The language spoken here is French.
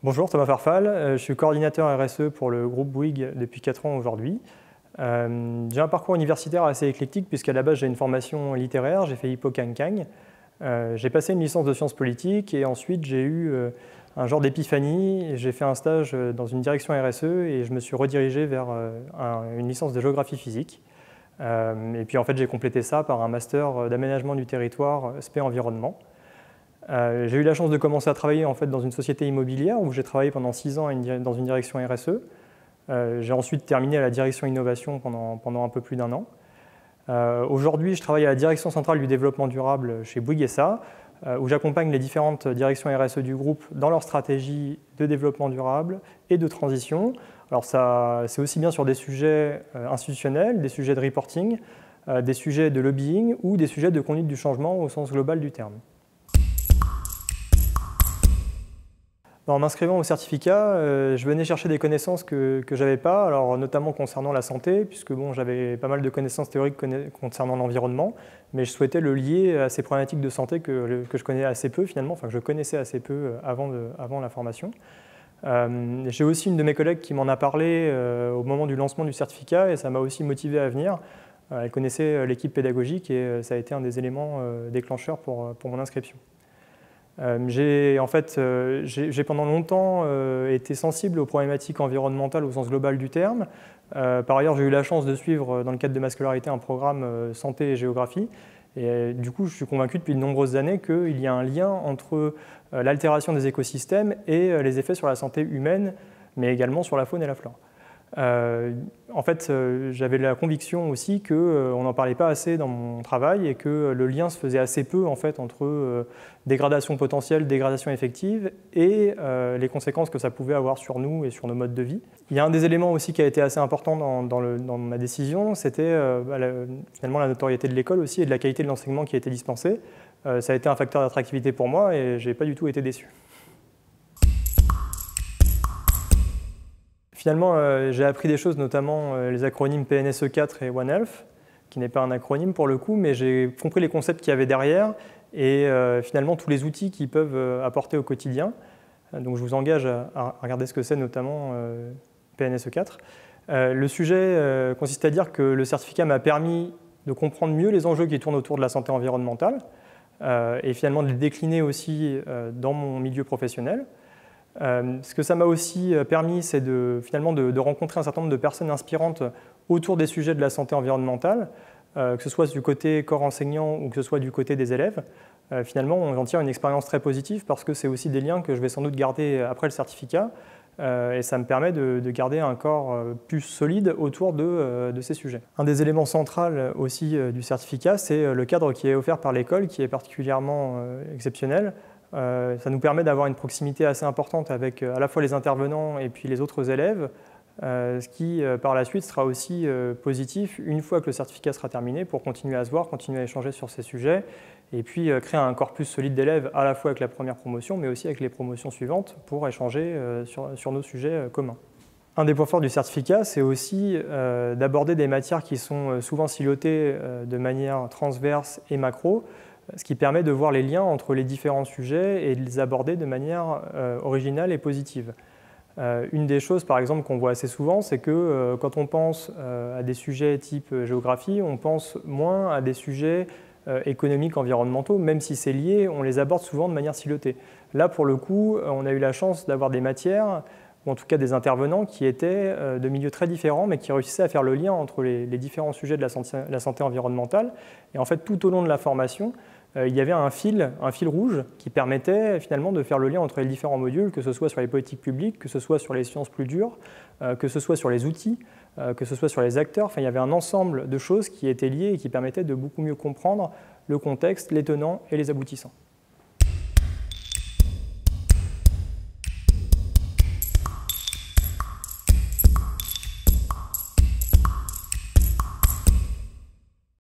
Bonjour, Thomas Farfal, je suis coordinateur RSE pour le groupe Bouygues depuis 4 ans aujourd'hui. J'ai un parcours universitaire assez éclectique puisqu'à la base j'ai une formation littéraire, j'ai fait Hippo-Cagne-Cagne. J'ai passé une licence de sciences politiques et ensuite j'ai eu un genre d'épiphanie. J'ai fait un stage dans une direction RSE et je me suis redirigé vers une licence de géographie physique. Et puis en fait j'ai complété ça par un master d'aménagement du territoire spé environnement. J'ai eu la chance de commencer à travailler en fait, dans une société immobilière où j'ai travaillé pendant 6 ans dans une direction RSE. J'ai ensuite terminé à la direction innovation pendant un peu plus d'1 an. Aujourd'hui, je travaille à la direction centrale du développement durable chez Bouygues SA, où j'accompagne les différentes directions RSE du groupe dans leur stratégie de développement durable et de transition. Alors c'est aussi bien sur des sujets institutionnels, des sujets de reporting, des sujets de lobbying ou des sujets de conduite du changement au sens global du terme. En m'inscrivant au certificat, je venais chercher des connaissances que je n'avais pas, alors notamment concernant la santé, puisque bon, j'avais pas mal de connaissances théoriques concernant l'environnement, mais je souhaitais le lier à ces problématiques de santé que je connais assez peu finalement, enfin que je connaissais assez peu avant la formation. J'ai aussi une de mes collègues qui m'en a parlé au moment du lancement du certificat et ça m'a aussi motivé à venir. Elle connaissait l'équipe pédagogique et ça a été un des éléments déclencheurs pour mon inscription. J'ai pendant longtemps été sensible aux problématiques environnementales au sens global du terme. Par ailleurs, j'ai eu la chance de suivre dans le cadre de ma scolarité un programme santé et géographie. Et du coup, je suis convaincu depuis de nombreuses années qu'il y a un lien entre l'altération des écosystèmes et les effets sur la santé humaine, mais également sur la faune et la flore. J'avais la conviction aussi qu'on n'en parlait pas assez dans mon travail et que le lien se faisait assez peu en fait, entre dégradation potentielle, dégradation effective et les conséquences que ça pouvait avoir sur nous et sur nos modes de vie. Il y a un des éléments aussi qui a été assez important dans ma décision, c'était finalement la notoriété de l'école aussi et de la qualité de l'enseignement qui a été dispensé. Ça a été un facteur d'attractivité pour moi et je n'ai pas du tout été déçu. Finalement, j'ai appris des choses, notamment les acronymes PNSE4 et One Health, qui n'est pas un acronyme pour le coup, mais j'ai compris les concepts qu'il y avait derrière et finalement tous les outils qu'ils peuvent apporter au quotidien. Donc je vous engage à regarder ce que c'est, notamment PNSE4. Le sujet consiste à dire que le certificat m'a permis de comprendre mieux les enjeux qui tournent autour de la santé environnementale et finalement de les décliner aussi dans mon milieu professionnel. Ce que ça m'a aussi permis, c'est finalement de rencontrer un certain nombre de personnes inspirantes autour des sujets de la santé environnementale, que ce soit du côté corps enseignant ou que ce soit du côté des élèves. Finalement, on en tire une expérience très positive parce que c'est aussi des liens que je vais sans doute garder après le certificat et ça me permet de garder un corps plus solide autour de ces sujets. Un des éléments centraux aussi du certificat, c'est le cadre qui est offert par l'école qui est particulièrement exceptionnel. Ça nous permet d'avoir une proximité assez importante avec à la fois les intervenants et puis les autres élèves, ce qui par la suite sera aussi positif une fois que le certificat sera terminé pour continuer à se voir, continuer à échanger sur ces sujets et puis créer un corpus solide d'élèves à la fois avec la première promotion mais aussi avec les promotions suivantes pour échanger sur nos sujets communs. Un des points forts du certificat, c'est aussi d'aborder des matières qui sont souvent silotées de manière transverse et macro, ce qui permet de voir les liens entre les différents sujets et de les aborder de manière originale et positive. Une des choses, par exemple, qu'on voit assez souvent, c'est que quand on pense à des sujets type géographie, on pense moins à des sujets économiques, environnementaux, même si c'est lié, on les aborde souvent de manière silotée. Là, pour le coup, on a eu la chance d'avoir des matières, ou en tout cas des intervenants qui étaient de milieux très différents, mais qui réussissaient à faire le lien entre les différents sujets de la santé environnementale. Et en fait, tout au long de la formation, il y avait un fil rouge qui permettait finalement de faire le lien entre les différents modules, que ce soit sur les politiques publiques, que ce soit sur les sciences plus dures, que ce soit sur les outils, que ce soit sur les acteurs. Enfin, il y avait un ensemble de choses qui étaient liées et qui permettaient de beaucoup mieux comprendre le contexte, les tenants et les aboutissants.